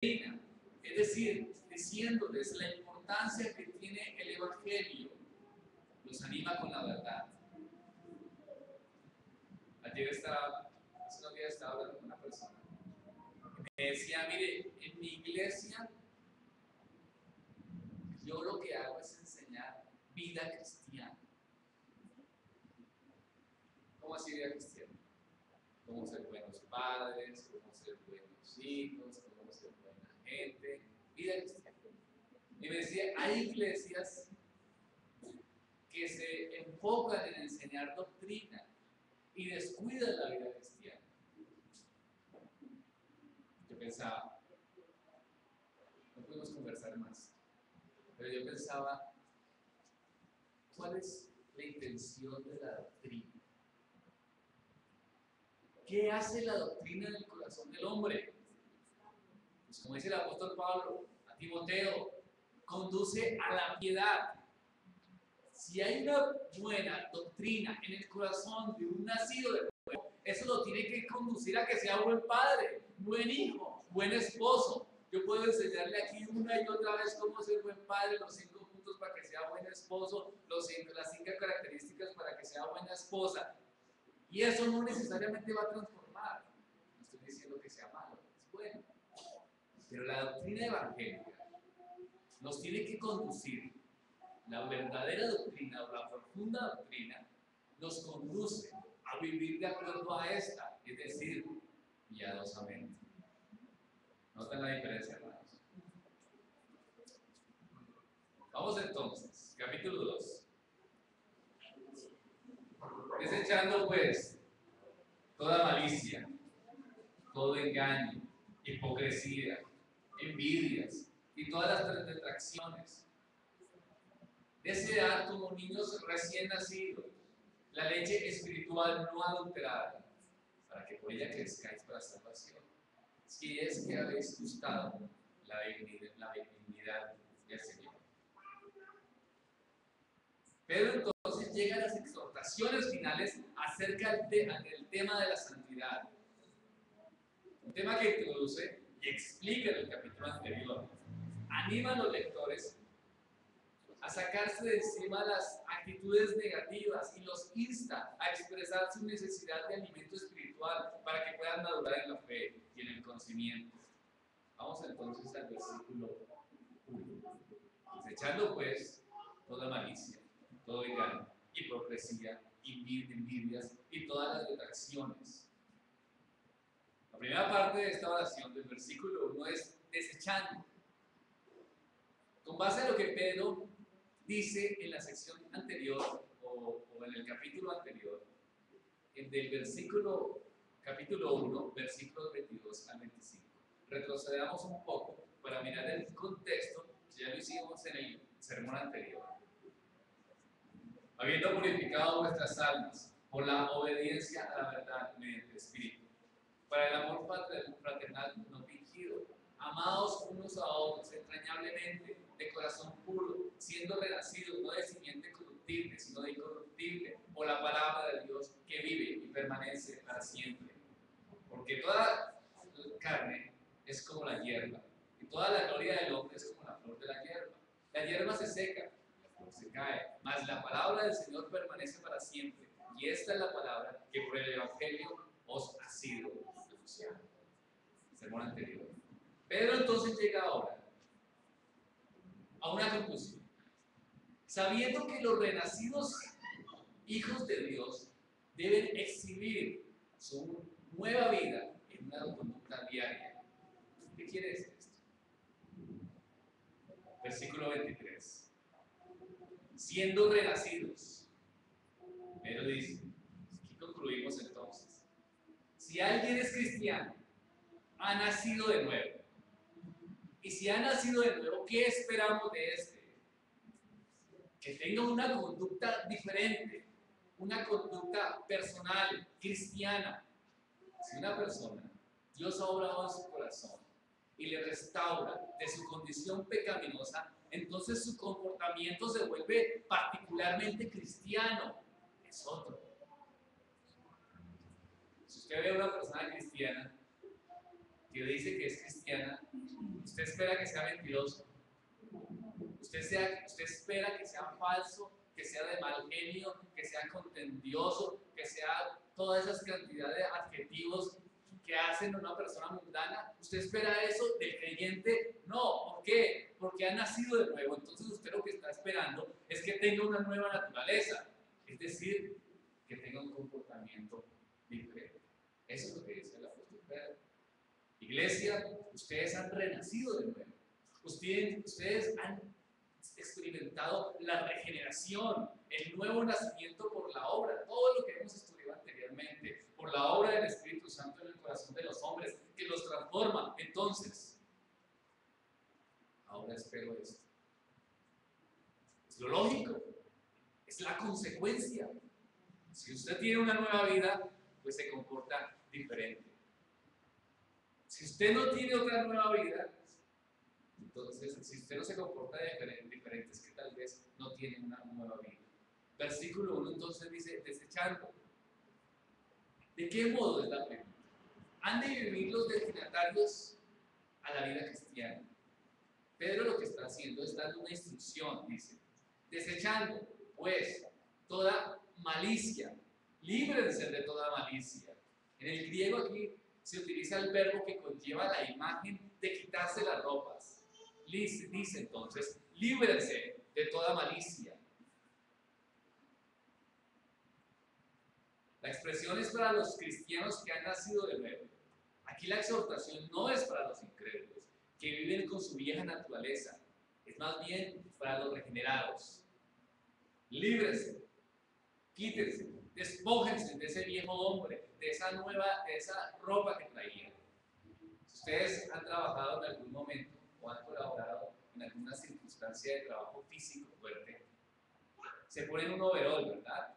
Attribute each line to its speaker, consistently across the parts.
Speaker 1: doctrina, es decir, diciéndoles la importancia que tiene el Evangelio, los anima con la verdad. Hace unos días estaba hablando con una persona que me decía, mire, en mi iglesia yo lo que hago es enseñar vida cristiana. ¿Cómo así vida cristiana? Cómo ser buenos padres, cómo ser buenos hijos, cómo ser buena gente, vida cristiana. Y me decía, hay iglesias que se enfocan en enseñar doctrina y descuidan la vida cristiana. Yo pensaba, no pudimos conversar más, pero yo pensaba, ¿cuál es la intención de la doctrina? ¿Qué hace la doctrina en el corazón del hombre? Pues como dice el apóstol Pablo a Timoteo, conduce a la piedad. Si hay una buena doctrina en el corazón de un nacido de nuevo, eso lo tiene que conducir a que sea buen padre, buen hijo, buen esposo. Yo puedo enseñarle aquí una y otra vez cómo ser buen padre, los 5 puntos para que sea buen esposo, las 5 características para que sea buena esposa. Y eso no necesariamente va a transformar. No estoy diciendo que sea malo, es bueno. Pero la doctrina evangélica nos tiene que conducir. La verdadera doctrina o la profunda doctrina nos conduce a vivir de acuerdo a esta, es decir, piadosamente. ¿Notan la diferencia, hermanos? Vamos entonces, capítulo 2. Desechando pues toda malicia, todo engaño, hipocresía, envidias y todas las detracciones. Desead como niños recién nacidos la leche espiritual no adulterada, para que por ella crezcáis para salvación, si es que habéis gustado la benignidad del Señor. Pero entonces llegan las exhortaciones finales acerca del tema de la santidad. Un tema que introduce y explica en el capítulo anterior. Anima a los lectores a sacarse de encima las actitudes negativas y los insta a expresar su necesidad de alimento espiritual para que puedan madurar en la fe y en el conocimiento. Vamos entonces al versículo 1. Desechando pues toda malicia, todo engaño, hipocresía, envidias y todas las detracciones. La primera parte de esta oración del versículo 1 es desechando. Con base a lo que Pedro dice en la sección anterior o en el capítulo anterior, del capítulo 1, versículos 22 al 25. Retrocedamos un poco para mirar el contexto, que ya lo hicimos en el sermón anterior. Habiendo purificado vuestras almas por la obediencia a la verdad mediante el Espíritu, para el amor fraternal no fingido, amados unos a otros entrañablemente, de corazón puro, siendo renacidos no de simiente corruptible, sino de incorruptible, por la palabra de Dios que vive y permanece para siempre. Porque toda carne es como la hierba, y toda la gloria del hombre es como la flor de la hierba. La hierba se seca, la flor se cae, mas la palabra del Señor permanece para siempre. Y esta es la palabra que por el Evangelio os ha sido anunciada. Sermón anterior. Pedro entonces llega ahora a una conclusión. Sabiendo que los renacidos hijos de Dios deben exhibir su nueva vida en una conducta diaria. ¿Qué quiere decir esto? Versículo 23. Siendo renacidos. Pedro dice, aquí concluimos entonces. Si alguien es cristiano, ha nacido de nuevo. Y si ha nacido de nuevo, ¿qué esperamos de este? Que tenga una conducta diferente, una conducta personal, cristiana. Si una persona, Dios ha obrado en su corazón y le restaura de su condición pecaminosa, entonces su comportamiento se vuelve particularmente cristiano. Es otro. Si usted ve a una persona cristiana que dice que es cristiana, usted espera que sea mentiroso, usted espera que sea falso, que sea de mal genio, que sea contendioso, que sea todas esas cantidades de adjetivos que hacen a una persona mundana. ¿Usted espera eso del creyente? No. ¿Por qué? Porque ha nacido de nuevo. Entonces usted lo que está esperando es que tenga una nueva naturaleza, es decir, que tenga un comportamiento diferente. Eso es lo que dice el apóstol Pedro. Iglesia, ustedes han renacido de nuevo. Ustedes han experimentado la regeneración, el nuevo nacimiento por la obra, todo lo que hemos estudiado anteriormente, por la obra del Espíritu Santo en el corazón de los hombres, que los transforma. Entonces, ahora espero esto. Es lo lógico, es la consecuencia. Si usted tiene una nueva vida, pues se comporta diferente. Si usted no tiene otra nueva vida, entonces, si usted no se comporta diferente, es que tal vez no tiene una nueva vida. Versículo 1 entonces dice, desechando. ¿De qué modo es la pregunta? ¿Han de vivir los destinatarios a la vida cristiana? Pedro lo que está haciendo es dando una instrucción, dice, desechando, pues, toda malicia, líbrense de toda malicia. En el griego aquí se utiliza el verbo que conlleva la imagen de quitarse las ropas. Dice entonces, líbrense de toda malicia. La expresión es para los cristianos que han nacido de nuevo. Aquí la exhortación no es para los incrédulos, que viven con su vieja naturaleza. Es más bien para los regenerados. Líbrense, quítense, despójense de ese viejo hombre, de esa ropa que traían. Si ustedes han trabajado en algún momento o han colaborado en alguna circunstancia de trabajo físico fuerte, se ponen un overol, ¿verdad?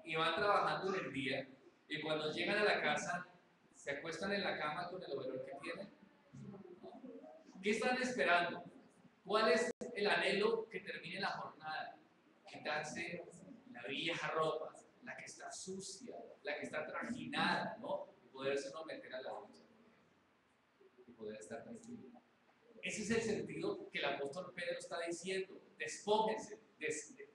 Speaker 1: Y van trabajando en el día, y cuando llegan a la casa, se acuestan en la cama con el overol que tienen. ¿Qué están esperando? ¿Cuál es el anhelo que termine la jornada? Quitarse la vieja ropa, la que está sucia, la que está trajinada, ¿no? Y poderse uno meter a la ducha y poder estar tranquilo. Ese es el sentido que el apóstol Pedro está diciendo. Despójense,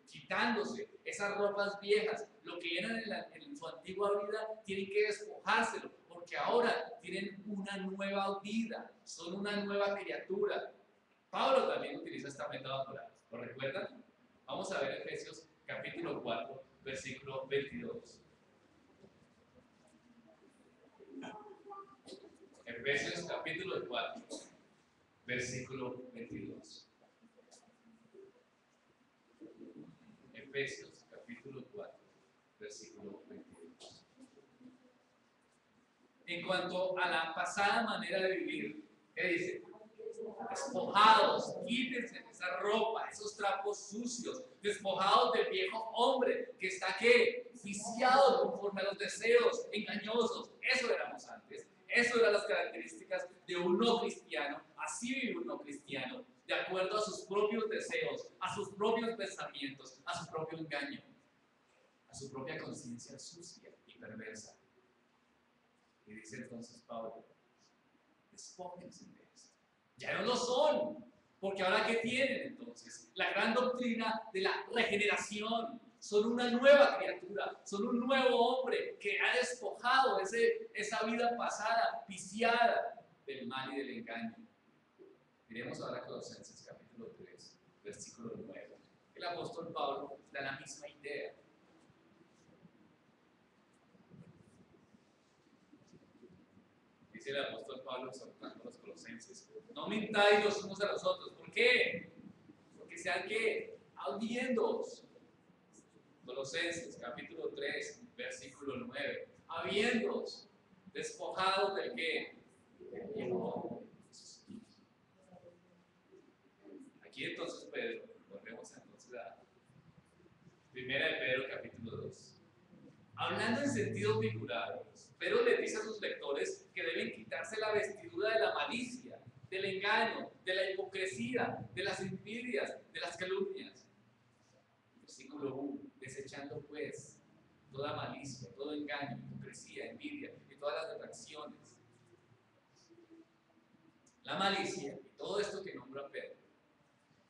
Speaker 1: quitándose esas ropas viejas, lo que eran en su antigua vida, tienen que despojárselo, porque ahora tienen una nueva vida, son una nueva criatura. Pablo también utiliza esta metáfora, ¿lo recuerdan? Vamos a ver Efesios capítulo 4, versículo 22. Efesios capítulo 4, versículo 22. Efesios capítulo 4, versículo 22. En cuanto a la pasada manera de vivir, ¿qué dice? Despojados, quítense esa ropa, esos trapos sucios, despojados del viejo hombre que está ¿qué? Viciado conforme a los deseos engañosos. Eso éramos antes, eso eran las características de un no cristiano. Así vive un no cristiano, de acuerdo a sus propios deseos, a sus propios pensamientos, a su propio engaño, a su propia conciencia sucia y perversa. Y dice entonces Pablo, despójense de esto. Ya no lo son, porque ahora ¿qué tienen entonces? La gran doctrina de la regeneración. Son una nueva criatura, son un nuevo hombre que ha despojado esa vida pasada, viciada del mal y del engaño. Miremos ahora a Colosenses capítulo 3, versículo 9. El apóstol Pablo da la misma idea. Dice el apóstol Pablo exhortando a los colosenses, no mintáis los unos a los otros. ¿Por qué? Porque sean ¿qué? Habiéndoos. Colosenses capítulo 3, versículo 9. Habiéndoos despojados del ¿qué? Del viejo hombre. Aquí entonces Pedro, volvemos entonces a Primera de Pedro capítulo 2. Hablando en sentido figurado, Pedro le dice a sus lectores que deben quitarse la vestidura de la malicia, del engaño, de la hipocresía, de las envidias, de las calumnias. Versículo 1, desechando pues toda malicia, todo engaño, hipocresía, envidia y todas las detracciones. la malicia y todo esto que nombra Pedro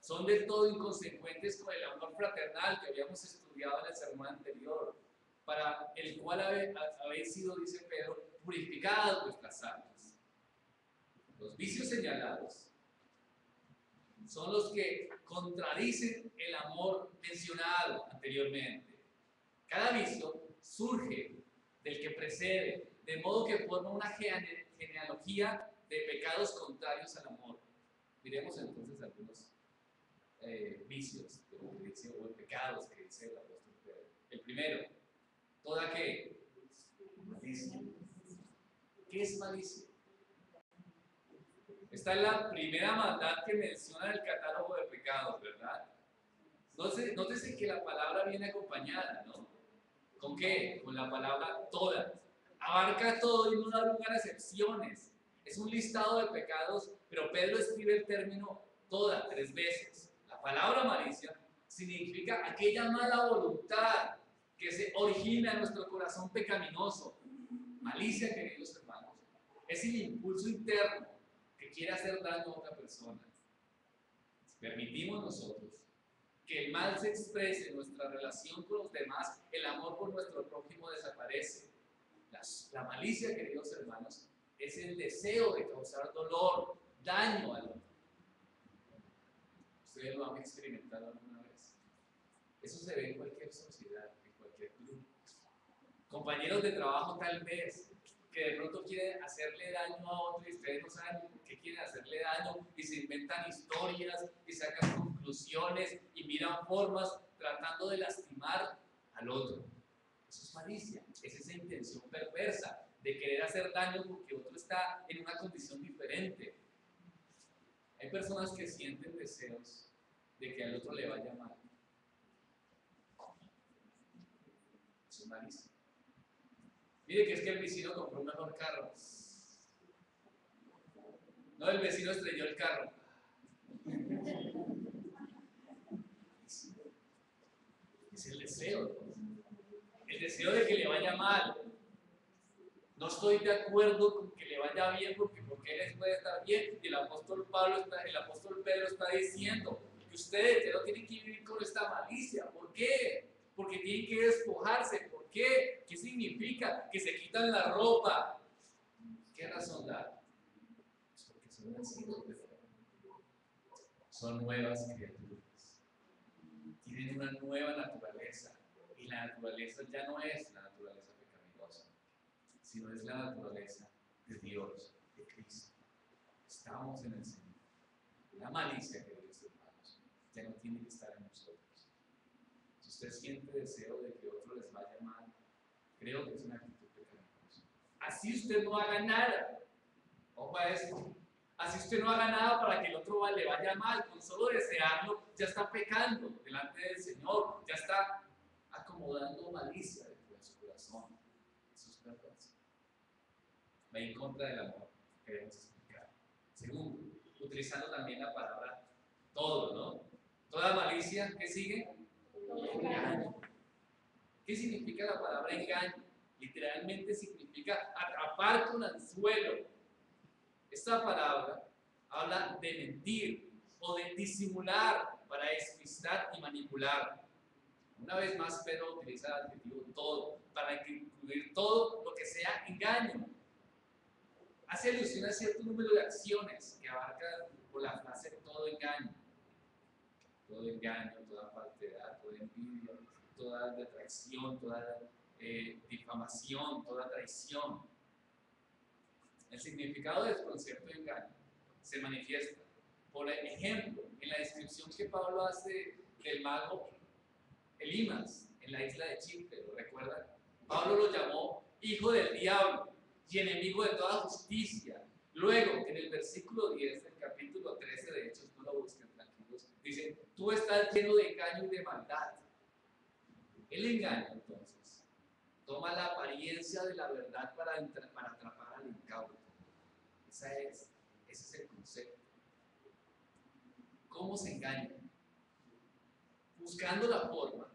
Speaker 1: son del todo inconsecuentes con el amor fraternal que habíamos estudiado en el sermón anterior, para el cual habéis sido, dice Pedro, purificadas vuestras almas. Los vicios señalados son los que contradicen el amor mencionado anteriormente. Cada vicio surge del que precede, de modo que forma una genealogía de pecados contrarios al amor. Miremos entonces algunos vicios o pecados que dice el apóstol Pedro. El primero, ¿toda qué? Malicia. ¿Qué es malicia? Esta es la primera maldad que menciona el catálogo de pecados, ¿verdad? Nótese que la palabra viene acompañada, ¿no? ¿Con qué? Con la palabra toda. Abarca todo y no da lugar a excepciones. Es un listado de pecados, pero Pedro escribe el término toda 3 veces. La palabra malicia significa aquella mala voluntad que se origina en nuestro corazón pecaminoso. Malicia, queridos hermanos, es el impulso interno que quiere hacer daño a otra persona. Si permitimos nosotros que el mal se exprese en nuestra relación con los demás, el amor por nuestro prójimo desaparece. La malicia, queridos hermanos, es el deseo de causar dolor, daño al otro. Ustedes lo han experimentado alguna vez. Eso se ve en cualquier sociedad, en cualquier grupo. Compañeros de trabajo tal vez, que de pronto quieren hacerle daño a otro y ustedes no saben por qué quieren hacerle daño y se inventan historias y sacan conclusiones y miran formas tratando de lastimar al otro. Eso es malicia, es esa intención perversa de querer hacer daño porque otro está en una condición diferente. Hay personas que sienten deseos de que al otro le vaya mal. Eso es malicia. Mire que es que el vecino compró un mejor carro. No, el vecino estrelló el carro. Es el deseo. El deseo de que le vaya mal. No estoy de acuerdo con que le vaya bien porque él puede estar bien. Y el apóstol Pedro está diciendo que ustedes ya no tienen que vivir con esta malicia. ¿Por qué? Porque tienen que despojarse. ¿Por qué? ¿Qué significa? Que se quitan la ropa. ¿Qué razón da? Es porque son nacidos de nuevo. Son nuevas criaturas. Tienen una nueva naturaleza. Y la naturaleza ya no es la naturaleza pecaminosa, sino es la naturaleza de Dios, de Cristo. Estamos en el Señor. La malicia, queridos hermanos, ya no tiene que estar en nosotros. Si usted siente deseo de que otro les vaya mal, creo que es una actitud pecaminosa. Así usted no haga nada. Ojo a esto. Así usted no haga nada para que el otro le vaya mal. Con solo desearlo, ya está pecando delante del Señor. Ya está acomodando malicia dentro de su corazón. Eso es perverso. Va en contra del amor que queremos explicar. Segundo, utilizando también la palabra todo, ¿no? Toda malicia, ¿qué sigue? Engaño. ¿Qué significa la palabra engaño? Literalmente significa atrapar con anzuelo. Esta palabra habla de mentir o de disimular para despistar y manipular. Una vez más, Pedro utiliza el adjetivo todo para incluir todo lo que sea engaño. Hace alusión a cierto número de acciones que abarca por la frase todo engaño. Todo engaño, toda falsedad, toda envidia, toda detracción, toda difamación, toda traición. El significado de desconcierto y engaño se manifiesta, por ejemplo, en la descripción que Pablo hace del mago Elimas en la isla de Chipre, ¿lo recuerdan? Pablo lo llamó hijo del diablo y enemigo de toda justicia. Luego, en el versículo 10 del capítulo 13 de Hechos, no lo busquen tranquilos, dice, tú estás lleno de engaño y de maldad. El engaño, entonces, toma la apariencia de la verdad para atrapar al incauto. Ese es el concepto. ¿Cómo se engaña? Buscando la forma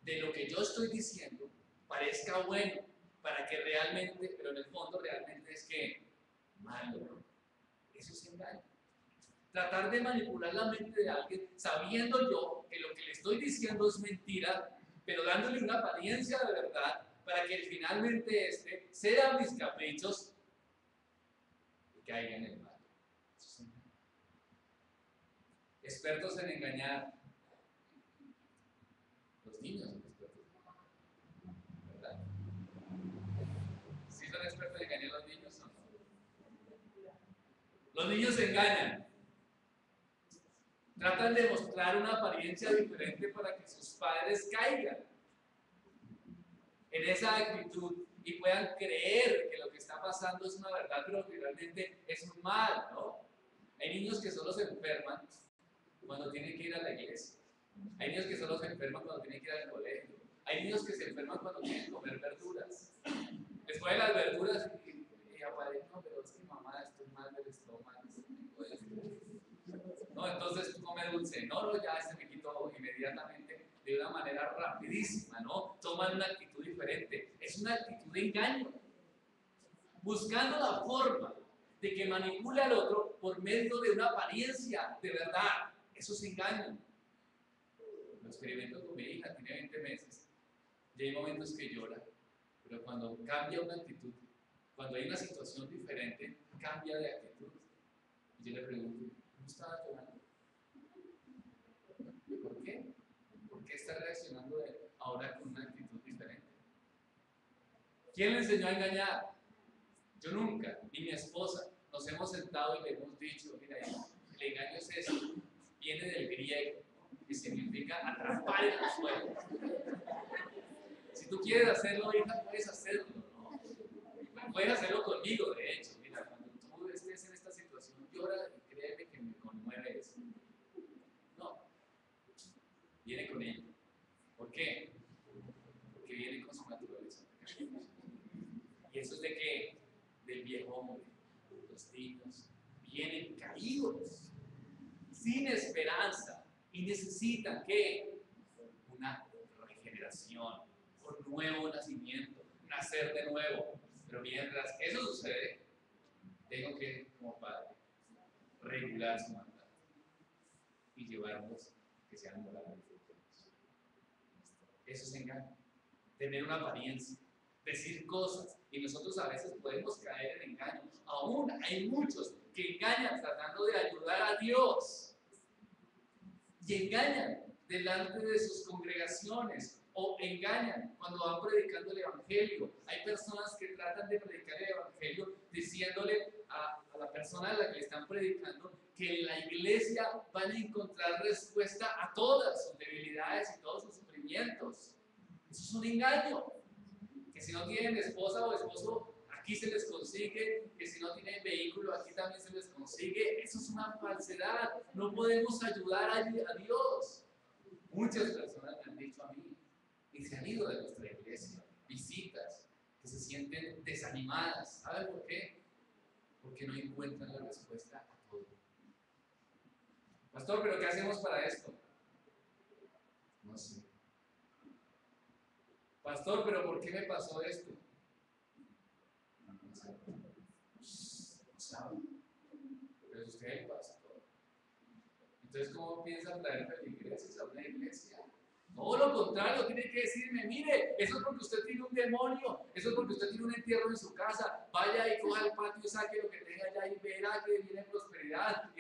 Speaker 1: de lo que yo estoy diciendo parezca bueno, para que realmente, pero en el fondo realmente es que malo. Eso es engaño. Tratar de manipular la mente de alguien sabiendo yo que lo que le estoy diciendo es mentira, pero dándole una apariencia de verdad para que finalmente ceda a mis caprichos y caiga en el mal. Expertos en engañar. Los niños son expertos en engañar, ¿verdad? ¿Sí son expertos en engañar los niños o no? Los niños se engañan. Tratan de mostrar una apariencia diferente para que sus padres caigan en esa actitud y puedan creer que lo que está pasando es una verdad, pero que realmente es un mal, ¿no? Hay niños que solo se enferman cuando tienen que ir a la iglesia. Hay niños que solo se enferman cuando tienen que ir al colegio. Hay niños que se enferman cuando tienen que comer verduras. Después de las verduras, y aparece, no, pero es que mamá, estoy mal del estómago. No, entonces tú comes dulce. No, ya se me quitó inmediatamente de una manera rapidísima, ¿no? Toman una actitud diferente. Es una actitud de engaño. Buscando la forma de que manipule al otro por medio de una apariencia de verdad. Eso es engaño. Lo experimento con mi hija, tiene 20 meses. Y hay momentos que llora, pero cuando cambia una actitud, cuando hay una situación diferente, cambia de actitud. Y yo le pregunto, ¿cómo estaba llorando? ¿Por qué? ¿Por qué está reaccionando ahora con una actitud diferente? ¿Quién le enseñó a engañar? Yo nunca, ni mi esposa. Nos hemos sentado y le hemos dicho, mira, el engaño es eso, viene del griego, que significa atrapar en los suelos. Si tú quieres hacerlo, hija, puedes hacerlo, ¿no? Puedes hacerlo conmigo, de hecho. Mira, cuando tú estés en esta situación, llora y créeme que me conmueve eso. No, viene con ella. ¿Por qué? Porque viene con su naturaleza. ¿Y eso es de qué? Del viejo hombre. Los niños vienen caídos, sin esperanza, y necesitan ¿qué? Una regeneración, un nuevo nacimiento, nacer de nuevo. Pero mientras eso sucede, tengo que, como padre, regular su mandato y llevarlos que sean morales. Eso es engaño. Tener una apariencia, decir cosas, y nosotros a veces podemos caer en engaño. Aún hay muchos que engañan tratando de ayudar a Dios y engañan delante de sus congregaciones o engañan cuando van predicando el Evangelio. Hay personas que tratan de predicar el Evangelio diciéndole a la persona a la que le están predicando que en la iglesia van a encontrar respuesta a todas sus debilidades y todos sus sufrimientos. Eso es un engaño. Que si no tienen esposa o esposo, aquí se les consigue, que si no tienen vehículo, aquí también se les consigue. Eso es una falsedad. No podemos ayudar a Dios. Muchas personas me han dicho a mí, y se han ido de nuestra iglesia, visitas, que se sienten desanimadas. ¿Saben por qué? Porque no encuentran la respuesta a todo. Pastor, ¿pero qué hacemos para esto? No sé. Pastor, ¿pero por qué me pasó esto? No sé. No sabe. Pero es usted el pastor. Entonces, ¿cómo piensa traer feligreses a una iglesia? No, lo contrario, tiene que decirme, mire, eso es porque usted tiene un demonio, eso es porque usted tiene un entierro en su casa, vaya y coja el patio y saque lo que tenga allá y verá que viene prosperidad,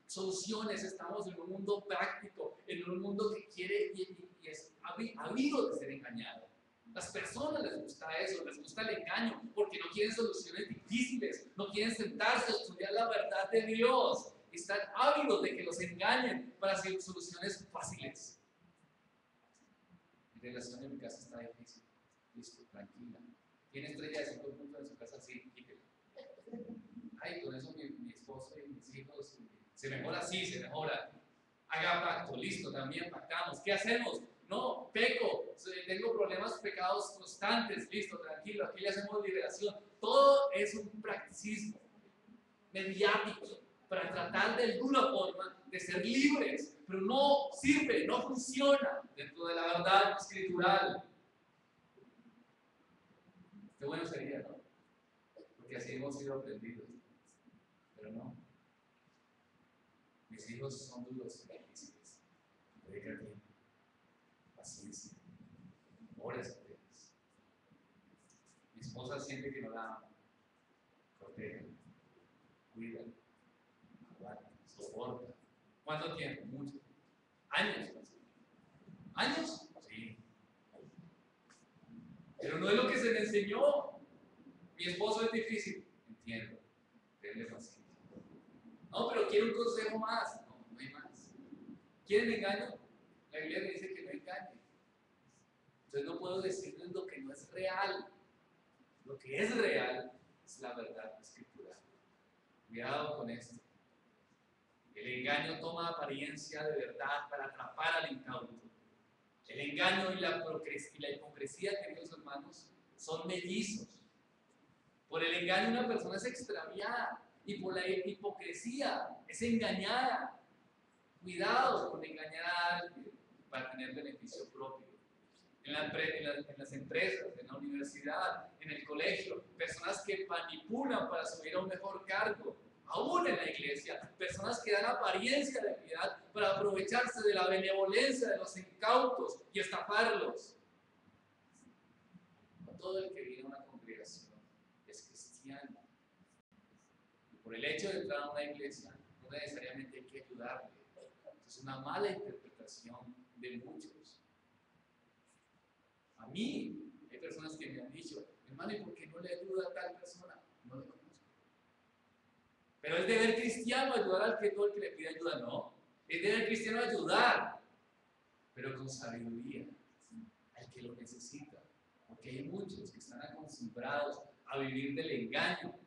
Speaker 1: soluciones. Estamos en un mundo práctico, en un mundo que quiere y es habido de ser engañado. Las personas les gusta eso, les gusta el engaño, porque no quieren soluciones difíciles, no quieren sentarse a estudiar la verdad de Dios, están ávidos de que los engañen para hacer soluciones fáciles. Mi relación en mi casa está difícil. Listo, tranquila. ¿Tiene estrella de 5 puntos en su casa? Sí, quítela. Ay, con eso mi esposo y mis hijos, se mejora, sí, se mejora. Haga pacto, listo, también pactamos. ¿Qué hacemos? No, peco, tengo problemas, pecados constantes, listo, tranquilo, aquí le hacemos liberación. Todo es un practicismo mediático para tratar de alguna forma de ser libres, pero no sirve, no funciona dentro de la verdad escritural. Qué bueno sería, ¿no? Porque así hemos sido aprendidos, pero no. mis hijos son duros y difíciles. Dedica tiempo, paciencia, ores a Dios. Mi esposa siente que no la amo. Protege, cuida, aguanta, soporta. ¿Cuánto tiempo? Mucho. Años. ¿Años? Sí. Pero no es lo que se me enseñó. Mi esposo es difícil. Entiendo. Denle paciencia. No, pero quiero un consejo más. No, no hay más. ¿Quieren engaño? La Biblia me dice que no engañe. Entonces no puedo decirles lo que no es real. Lo que es real es la verdad escritural. Cuidado con esto. El engaño toma apariencia de verdad para atrapar al incauto. El engaño y la hipocresía, queridos hermanos, son mellizos. Por el engaño una persona es extraviada y por la hipocresía es engañada. Cuidado con engañar a alguien para tener beneficio propio. En las empresas, en la universidad, en el colegio, personas que manipulan para subir a un mejor cargo. Aún en la iglesia, personas que dan apariencia de piedad para aprovecharse de la benevolencia de los incautos y estafarlos. No todo el que viene a una congregación es cristiano. Y por el hecho de entrar a una iglesia, no necesariamente hay que ayudarle. Es una mala interpretación de muchos. A mí, hay personas que me han dicho, hermano, ¿y por qué no le ayuda a tal persona? No le conozco. Pero es deber cristiano ayudar al que todo el que le pide ayuda, no. Es deber cristiano ayudar, pero con sabiduría, al que lo necesita. Porque hay muchos que están acostumbrados a vivir del engaño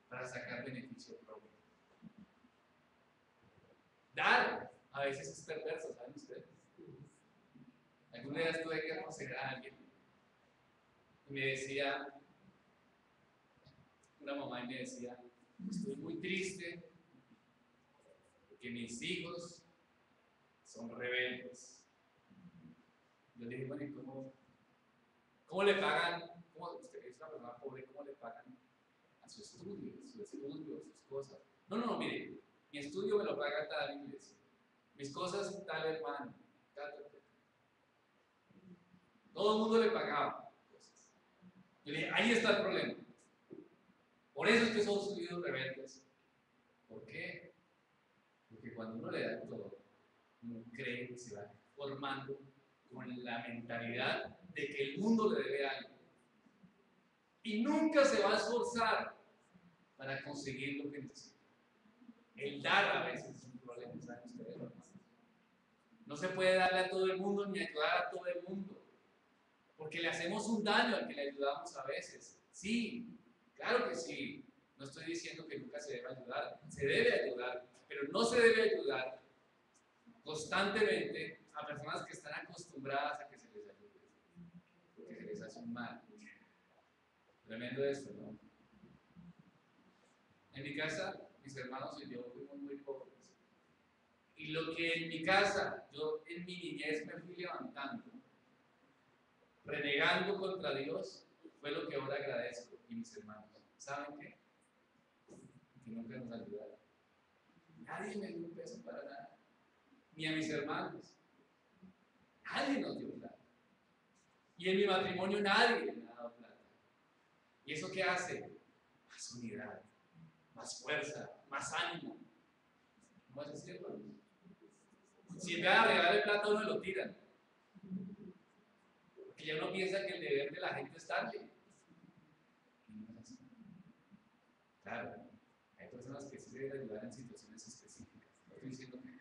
Speaker 1: para sacar beneficio propio. Dar a veces es perverso, ¿saben ustedes? Alguna vez tuve que aconsejar a alguien y me decía, una mamá y me decía, estoy muy triste porque mis hijos son rebeldes. Yo le dije, bueno, ¿y cómo le pagan? Usted es una persona pobre, ¿cómo le pagan a su estudio, sus cosas? No, mire, mi estudio me lo paga tal iglesia, mis cosas tal hermano, tal. Todo el mundo le pagaba cosas. Yo le dije, ahí está el problema. Por eso es que son sus hijos rebeldes. ¿Por qué? Porque cuando uno le da todo, uno cree que se va formando con la mentalidad de que el mundo le debe algo. Y nunca se va a esforzar para conseguir lo que necesita. El dar a veces es un problema, ¿saben ustedes, hermanos? No se puede darle a todo el mundo ni ayudar a todo el mundo. Porque le hacemos un daño al que le ayudamos a veces. Sí, claro que sí. No estoy diciendo que nunca se debe ayudar. Se debe ayudar, pero no se debe ayudar constantemente a personas que están acostumbradas a que se les ayude. Porque se les hace un mal. Tremendo esto, ¿no? En mi casa, mis hermanos y yo fuimos muy pobres. Y lo que en mi casa, yo en mi niñez me fui levantando, renegando contra Dios, fue lo que ahora agradezco. Y mis hermanos, ¿saben qué? Que nunca nos ayudaron. Nadie me dio un peso para nada. Ni a mis hermanos. Nadie nos dio plata. Y en mi matrimonio nadie me ha dado plata. ¿Y eso qué hace? Más unidad, más fuerza, más ánimo. ¿Cómo es así, hermanos? Si en vez de regalar plata uno lo tiran. Porque ya uno piensa que el deber de la gente es darle. Y no es así. Claro, hay personas que sí se deben ayudar en situaciones específicas. No estoy diciendo que no.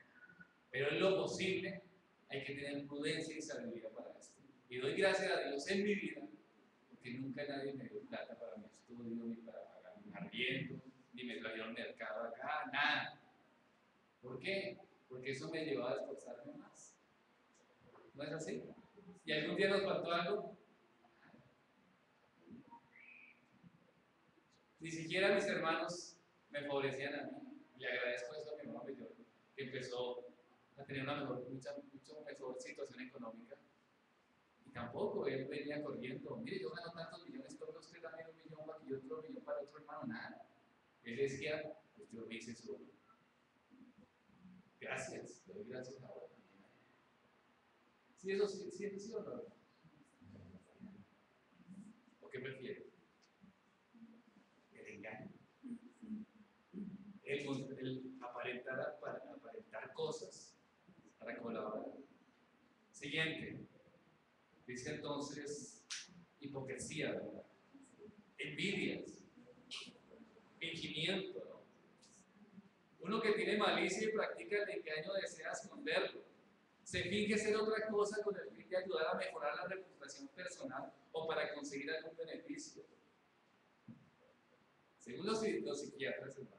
Speaker 1: Pero en lo posible hay que tener prudencia y sabiduría para esto. Y doy gracias a Dios en mi vida, porque nunca nadie me dio plata para mi estudio, ni para pagar un arriendo, ni me trajeron mercado acá, nada. ¿Por qué? Porque eso me llevó a esforzarme más. ¿No es así? ¿Y algún día nos faltó algo? Ni siquiera mis hermanos me favorecían a mí. Y le agradezco eso a mi hermano mayor, que empezó a tener una mucho mejor situación económica. Y tampoco él venía corriendo, mire, yo gano tantos millones, todos usted dame un millón para que yo otro millón para otro hermano, nada. Él decía, pues yo me hice solo. Gracias, te doy gracias ahora también. ¿Sí, eso sí o no? ¿O qué prefieres? El engaño. El aparentar cosas para colaborar. Siguiente. Dice entonces hipocresía, ¿verdad? Envidias, fingimiento, ¿no? Uno que tiene malicia y practica el engaño desea esconderlo. Se finge ser otra cosa con el fin de ayudar a mejorar la reputación personal o para conseguir algún beneficio. Según los psiquiatras, hermano,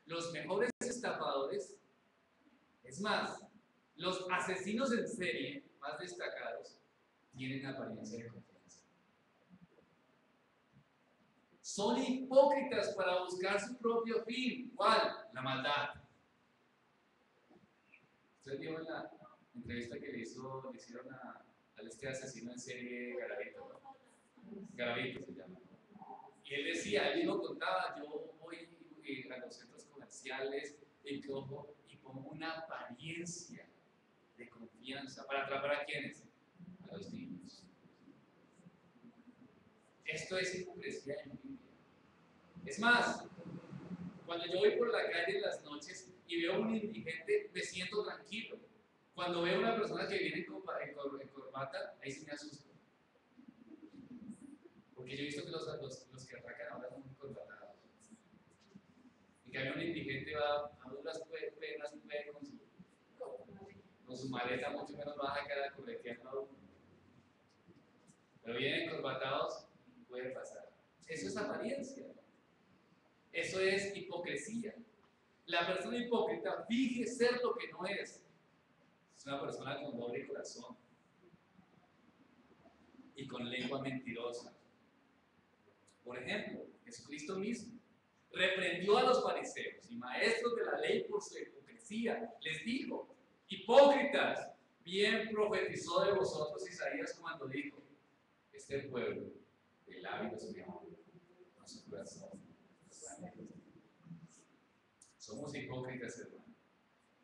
Speaker 1: los mejores estafadores, es más, los asesinos en serie más destacados, tienen apariencia de confianza. Son hipócritas para buscar su propio fin. ¿Cuál? La maldad. Usted vio en la entrevista que le hicieron a este asesino en serie Garavito, ¿no? Garavito se llama. Y él decía, él lo contaba, yo voy a los centros comerciales y pongo una apariencia de confianza para atrapar a quienes, a los niños. Esto es hipocresía en envidia. Es más, cuando yo voy por la calle en las noches y veo a un indigente, me siento tranquilo. Cuando veo a una persona que viene en corbata, ahí sí me asusto. Porque yo he visto que los que atracan ahora son muy corbatados. En cambio, un indigente va a duras penas, puede con su maleta mucho menos baja que la correteando. Pero vienen corbatados, puede pasar. Eso es apariencia. Eso es hipocresía. La persona hipócrita finge ser lo que no es. Es una persona con doble corazón y con lengua mentirosa. Por ejemplo, Jesucristo mismo reprendió a los fariseos y maestros de la ley por su hipocresía. Les dijo: hipócritas, bien profetizó de vosotros Isaías cuando dijo: este pueblo de labios me honra, no su corazón. Somos hipócritas, hermano.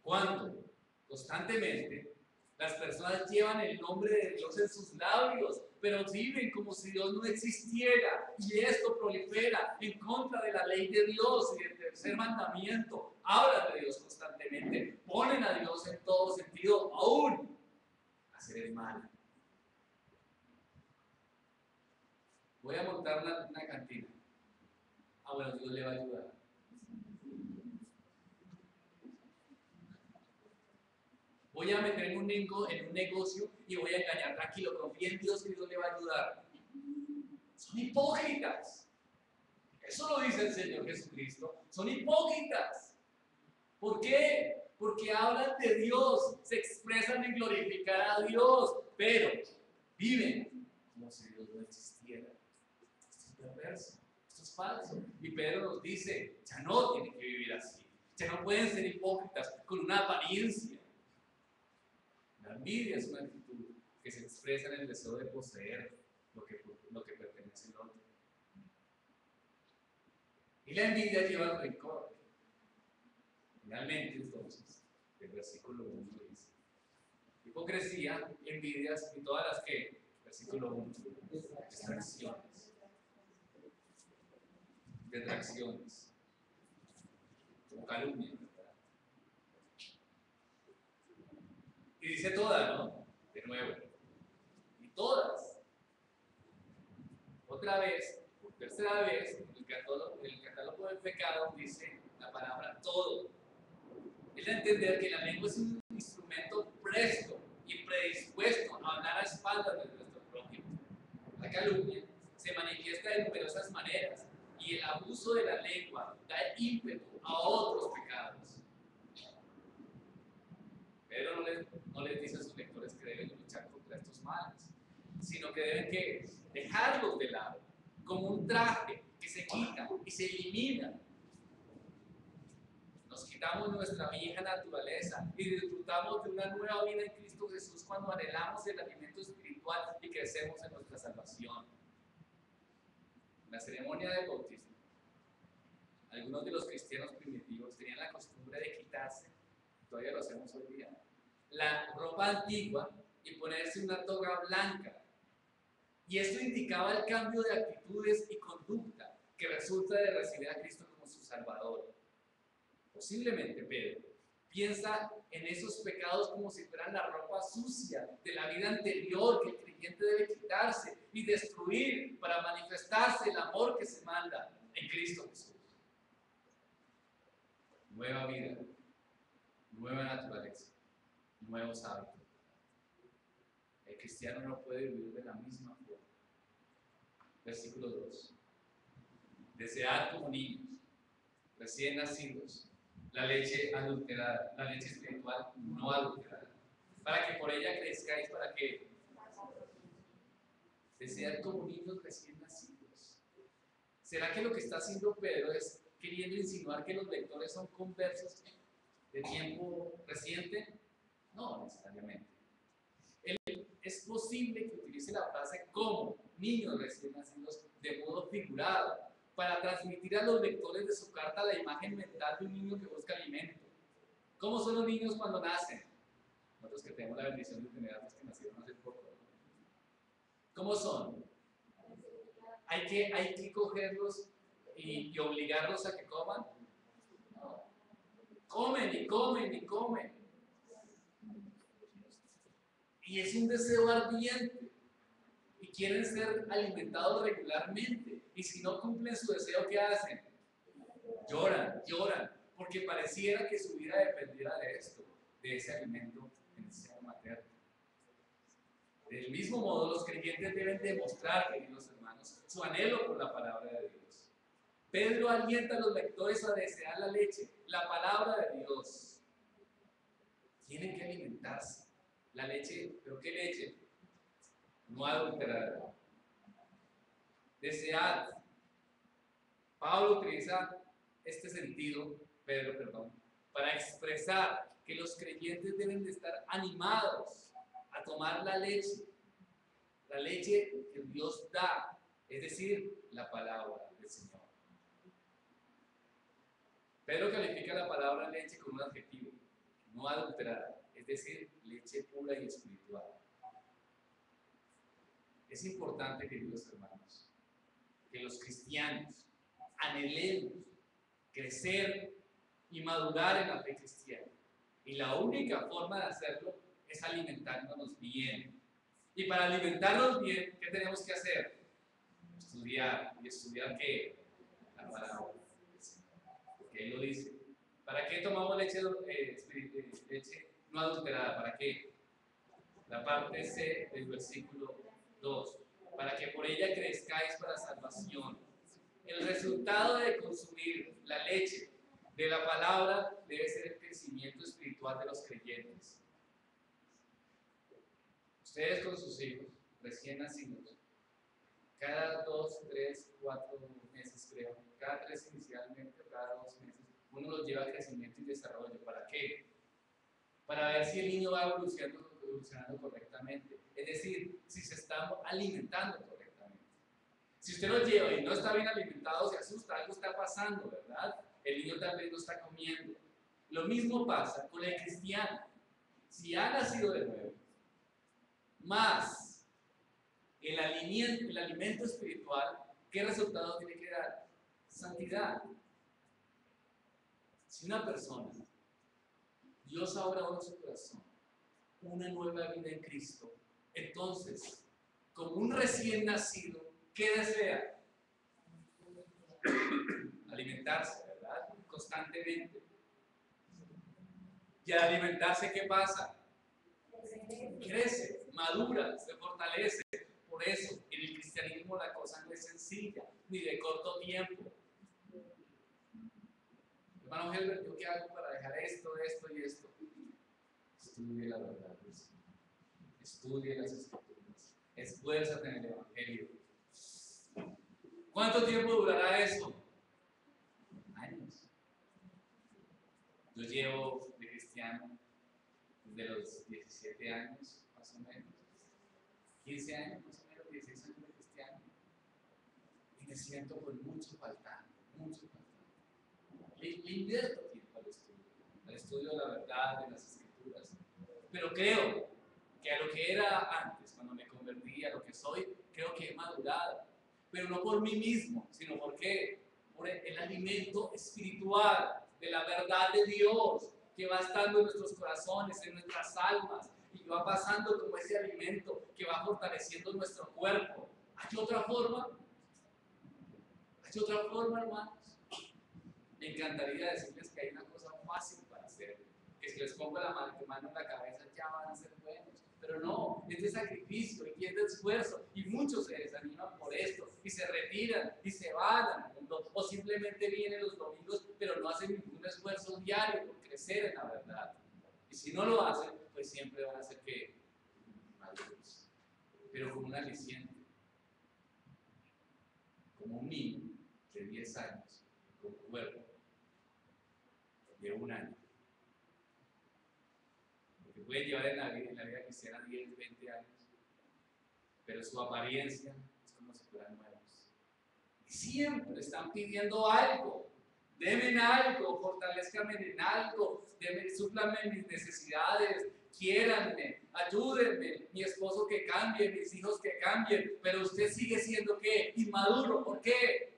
Speaker 1: ¿Cuándo? Constantemente las personas llevan el nombre de Dios en sus labios, pero viven como si Dios no existiera, y esto prolifera en contra de la ley de Dios y del tercer mandamiento. Hablan de Dios constantemente, ponen a Dios en todo sentido, aún hacer el mal. Voy a montar una cantina. Bueno, Dios le va a ayudar. Voy a meter en un negocio y voy a engañar. Tranquilo, confía en Dios, que Dios le va a ayudar. Son hipócritas. Eso lo dice el Señor Jesucristo. Son hipócritas. ¿Por qué? Porque hablan de Dios, se expresan en glorificar a Dios, pero viven como si Dios no existiera. Esto es perverso, esto es falso. Y Pedro nos dice: ya no tienen que vivir así. Ya no pueden ser hipócritas con una apariencia. La envidia es una actitud que se expresa en el deseo de poseer lo que pertenece al otro. Y la envidia lleva al rencor. Finalmente, entonces, el versículo 1 dice: hipocresía, envidias y todas las que, versículo 1, detracciones, como calumnia, ¿verdad? Y dice todas, ¿no? De nuevo. Y todas. Otra vez, por tercera vez, el catálogo del pecado dice la palabra todo. Es de entender que la lengua es un instrumento presto y predispuesto a hablar a espaldas de nuestro prójimo. La calumnia se manifiesta de numerosas maneras y el abuso de la lengua da ímpetu a otros pecados. Pero no les dice a sus lectores que deben luchar contra estos males, sino que deben que dejarlos de lado, como un traje que se quita y se elimina. Nos quitamos nuestra vieja naturaleza y disfrutamos de una nueva vida en Cristo Jesús cuando anhelamos el alimento espiritual y crecemos en nuestra salvación. En la ceremonia del bautismo, algunos de los cristianos primitivos tenían la costumbre de quitarse todavía lo hacemos hoy día, la ropa antigua y ponerse una toga blanca. Y esto indicaba el cambio de actitudes y conducta que resulta de recibir a Cristo como su Salvador. Posiblemente Pedro piensa en esos pecados como si fueran la ropa sucia de la vida anterior que el creyente debe quitarse y destruir para manifestarse el amor que se manda en Cristo Jesús. Nueva vida, nueva naturaleza, nuevos hábitos. El cristiano no puede vivir de la misma forma. Versículo 2. Desead como niños, recién nacidos, la leche adulterada, la leche espiritual no adulterada, para que por ella crezcáis, para que desead como niños recién nacidos. ¿Será que lo que está haciendo Pedro es queriendo insinuar que los lectores son conversos de tiempo reciente? No necesariamente. Es posible que utilice la frase como niños recién nacidos de modo figurado, para transmitir a los lectores de su carta la imagen mental de un niño que busca alimento. ¿Cómo son los niños cuando nacen? Nosotros que tenemos la bendición de tener a los que nacieron hace poco. ¿Cómo son? ¿Hay que cogerlos y obligarlos a que coman? No. Comen y comen y comen. Y es un deseo ardiente. Y quieren ser alimentados regularmente. Y si no cumplen su deseo, ¿qué hacen? Lloran, lloran. Porque pareciera que su vida dependiera de esto, de ese alimento en el seno materno. Del mismo modo, los creyentes deben demostrar, queridos hermanos, su anhelo por la palabra de Dios. Pedro alienta a los lectores a desear la leche, la palabra de Dios. Tienen que alimentarse. La leche, ¿pero qué leche? No adulterada. Desead. Pablo utiliza este sentido, Pedro, para expresar que los creyentes deben de estar animados a tomar la leche que Dios da, es decir, la palabra del Señor. Pedro califica la palabra leche con un adjetivo, no adulterada, es decir, leche pura y espiritual. Es importante, queridos hermanos, que los cristianos anhelemos crecer y madurar en la fe cristiana. Y la única forma de hacerlo es alimentándonos bien. Y para alimentarnos bien, ¿qué tenemos que hacer? Estudiar. ¿Y estudiar qué? La palabra. Porque Él lo dice. ¿Para qué tomamos leche no adulterada? ¿Para qué? La parte C del versículo 2. Para que por ella crezcáis para salvación. El resultado de consumir la leche de la palabra debe ser el crecimiento espiritual de los creyentes. Ustedes con sus hijos recién nacidos, cada 2, 3, 4 meses creo, cada 3 inicialmente, cada 2 meses, uno los lleva a crecimiento y desarrollo. ¿Para qué? Para ver si el niño va evolucionando correctamente. Es decir, si se está alimentando correctamente. Si usted lo lleva y no está bien alimentado, se asusta, algo está pasando, ¿verdad? El niño tal vez no está comiendo. Lo mismo pasa con el cristiano. Si ha nacido de nuevo, más el alimento espiritual, ¿qué resultado tiene que dar? Santidad. Si una persona, Dios ha obrado en su corazón una nueva vida en Cristo, entonces, como un recién nacido, ¿qué desea? Alimentarse, ¿verdad? Constantemente. Y al alimentarse, ¿qué pasa? Crece, madura, se fortalece. Por eso, en el cristianismo la cosa no es sencilla, ni de corto tiempo. Hermano Helbert, ¿yo qué hago para dejar esto y esto? Estudie la verdad, estudie las escrituras, esfuérzate en el evangelio. ¿Cuánto tiempo durará eso? Años. Yo llevo de cristiano desde los 17 años, más o menos, 15 años, más o menos, 16 años de cristiano, y me siento con mucho faltante, mucho faltante. Le invierto tiempo al estudio, al estudio de la verdad de las Escrituras. Pero creo que a lo que era antes, cuando me convertí, a lo que soy, creo que he madurado. Pero no por mí mismo, sino porque por el alimento espiritual de la verdad de Dios que va estando en nuestros corazones, en nuestras almas, y va pasando como ese alimento que va fortaleciendo nuestro cuerpo. ¿Hay otra forma? ¿Hay otra forma, hermanos? Me encantaría decirles que hay una cosa fácil para hacer, que si les pongo la mano en la cabeza ya van a ser buenos. Pero no, es de sacrificio y es de esfuerzo. Y muchos se desaniman por esto y se retiran y se van al mundo o simplemente vienen los domingos pero no hacen ningún esfuerzo diario por crecer en la verdad. Y si no lo hacen, pues siempre van a ser que maduros. Pero como un aliciente, como un niño de 10 años, con cuerpo de 1 año. Porque puede llevar en la vida cristiana 10, 20 años, pero su apariencia es como si fueran nuevos. Y siempre están pidiendo algo. Denme algo, fortalezcanme en algo, súplanme mis necesidades, quiéranme, ayúdenme, mi esposo que cambie, mis hijos que cambien, pero usted sigue siendo ¿qué? Inmaduro. ¿Por qué?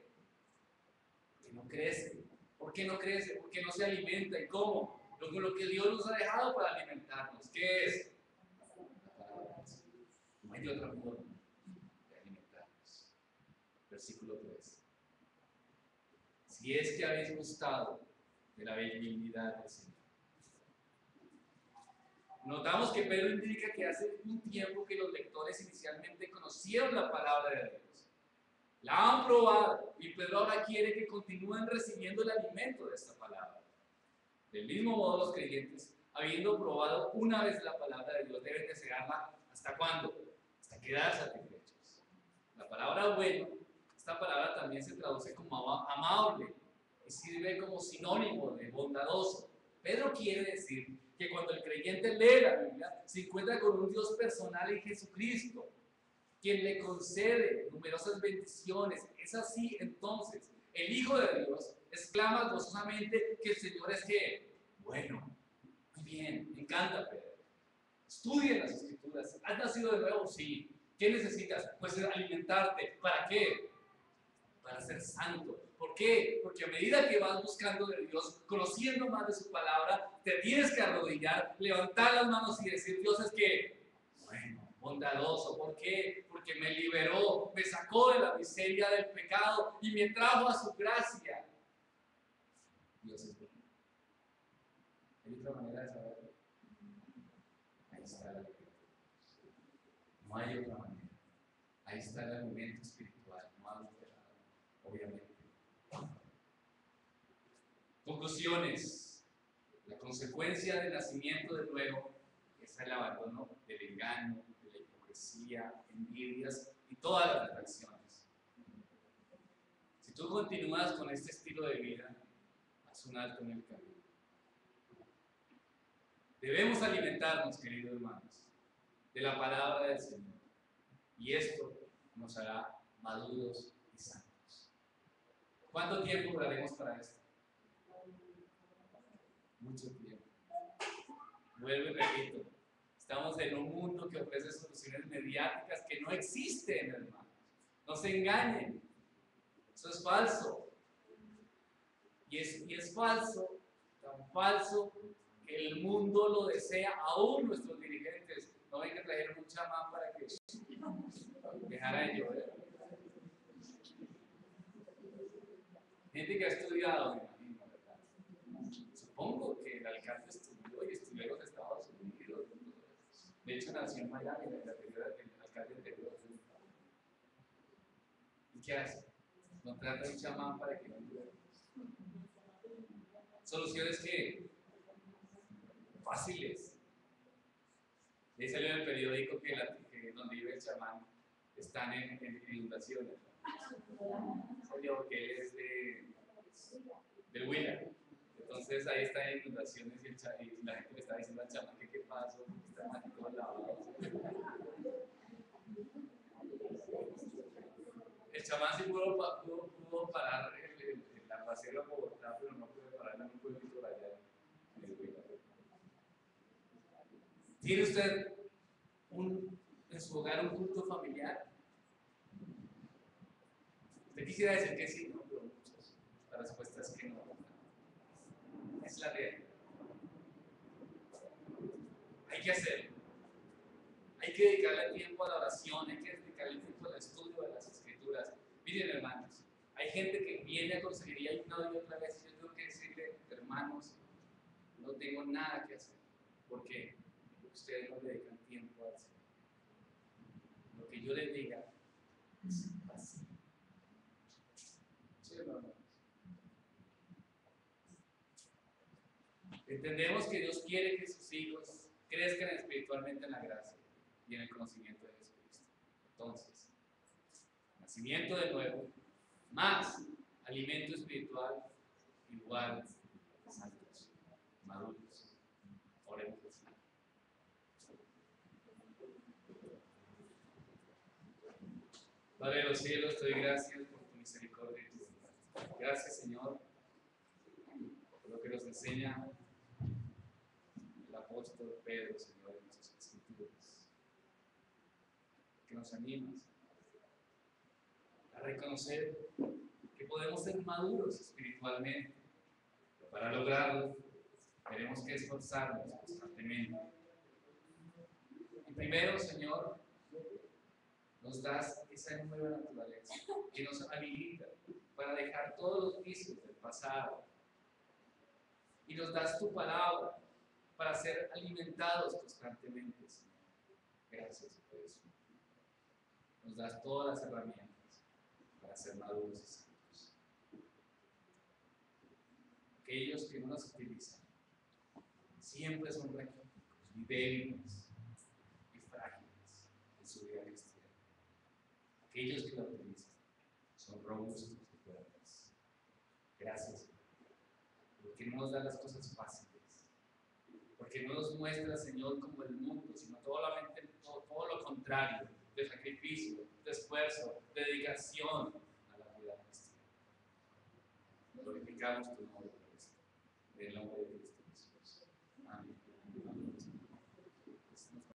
Speaker 1: Porque no crece. ¿Por qué no crece? Porque no se alimenta. ¿Y cómo? Lo que Dios nos ha dejado para alimentarnos. ¿Qué es? La palabra. No hay otra forma de alimentarnos. Versículo 3. Si es que habéis gustado de la benignidad del Señor. Notamos que Pedro indica que hace un tiempo que los lectores inicialmente conocieron la palabra de Dios. La han probado y Pedro ahora quiere que continúen recibiendo el alimento de esta palabra. Del mismo modo, los creyentes, habiendo probado una vez la palabra de Dios, deben desearla ¿hasta cuándo? Hasta quedar satisfechos. La palabra bueno, esta palabra también se traduce como amable y sirve como sinónimo de bondadoso. Pedro quiere decir que cuando el creyente lee la Biblia, se encuentra con un Dios personal en Jesucristo, quien le concede numerosas bendiciones. Es así entonces, el Hijo de Dios exclama gozosamente que el Señor es que bueno. Muy bien, me encanta, Pedro. Estudien las Escrituras. ¿Has nacido de nuevo? Sí. ¿Qué necesitas? Pues alimentarte. ¿Para qué? Para ser santo. ¿Por qué? Porque a medida que vas buscando de Dios, conociendo más de su palabra, te tienes que arrodillar, levantar las manos y decir, Dios es que bueno, bondadoso. ¿Por qué? Porque me liberó, me sacó de la miseria del pecado y me trajo a su gracia. Dios es bueno. ¿Hay otra manera de saberlo? Ahí está el alimento. No hay otra manera. Ahí está el alimento espiritual, no adulterado, obviamente. Conclusiones. La consecuencia del nacimiento de nuevo es el abandono del engaño, de la hipocresía, envidias y todas las atracciones. Si tú continúas con este estilo de vida, haz un alto en el camino. Debemos alimentarnos, queridos hermanos, de la palabra del Señor. Y esto nos hará maduros y santos. ¿Cuánto tiempo duraremos para esto? Mucho tiempo. Vuelvo y repito. Estamos en un mundo que ofrece soluciones mediáticas que no existen, hermanos. No se engañen. Eso es falso. Y es falso, tan falso, que el mundo lo desea, aún nuestros dirigentes. No ven que trajeron un chamán para que dejara de llover. Gente que ha estudiado, me imagino, ¿verdad? Supongo que el alcalde estudió y estudió en los Estados Unidos. De hecho, nació en Miami, el alcalde anterior. ¿Y qué hace? Contrata un chamán para que no llueva. Soluciones que fáciles. Ahí salió en el periódico que donde vive el chamán están en inundaciones. Salió porque él es del Huila. Entonces ahí están en inundaciones y la gente le está diciendo al chamán que qué pasó, porque están aquí todos lavados. El chamán sí pudo parar el aguacero en Bogotá, pero no pudo parar en un pueblito por allá. ¿Tiene usted en su hogar un culto familiar? Usted quisiera decir que sí, ¿no? Pero muchos, la respuesta es que no. Es la realidad. Hay que hacerlo. Hay que dedicarle tiempo a la oración, hay que dedicarle tiempo al estudio de las Escrituras. Miren, hermanos, hay gente que viene a consejería y una y otra vez yo tengo que decirle, hermanos, no tengo nada que hacer, porque ustedes no le dedican tiempo al Señor. Lo que yo les diga es fácil. ¿Sí, hermanos? Entendemos que Dios quiere que sus hijos crezcan espiritualmente en la gracia y en el conocimiento de Jesucristo. Entonces, nacimiento de nuevo, más alimento espiritual, igual santos, maduros. Oremos. Padre de los cielos, te doy gracias por tu misericordia y tu bondad. Gracias, Señor, por lo que nos enseña el apóstol Pedro, Señor, en sus escrituras. Que nos animas a reconocer que podemos ser maduros espiritualmente. Pero para lograrlo, tenemos que esforzarnos constantemente. Y primero, Señor, nos das esa nueva naturaleza que nos habilita para dejar todos los vicios del pasado. Y nos das tu palabra para ser alimentados constantemente, Señor. Gracias por eso. Nos das todas las herramientas para ser maduros y santos. Aquellos que no las utilizan siempre son raquíticos y débiles y frágiles en su vida cristiana. Aquellos que la utilizan son robustos y fuertes. Gracias, porque no nos da las cosas fáciles, porque no nos muestra, Señor, como el mundo, sino todo lo contrario, de sacrificio, de esfuerzo, de dedicación a la vida cristiana. Glorificamos tu nombre, en el nombre de Cristo.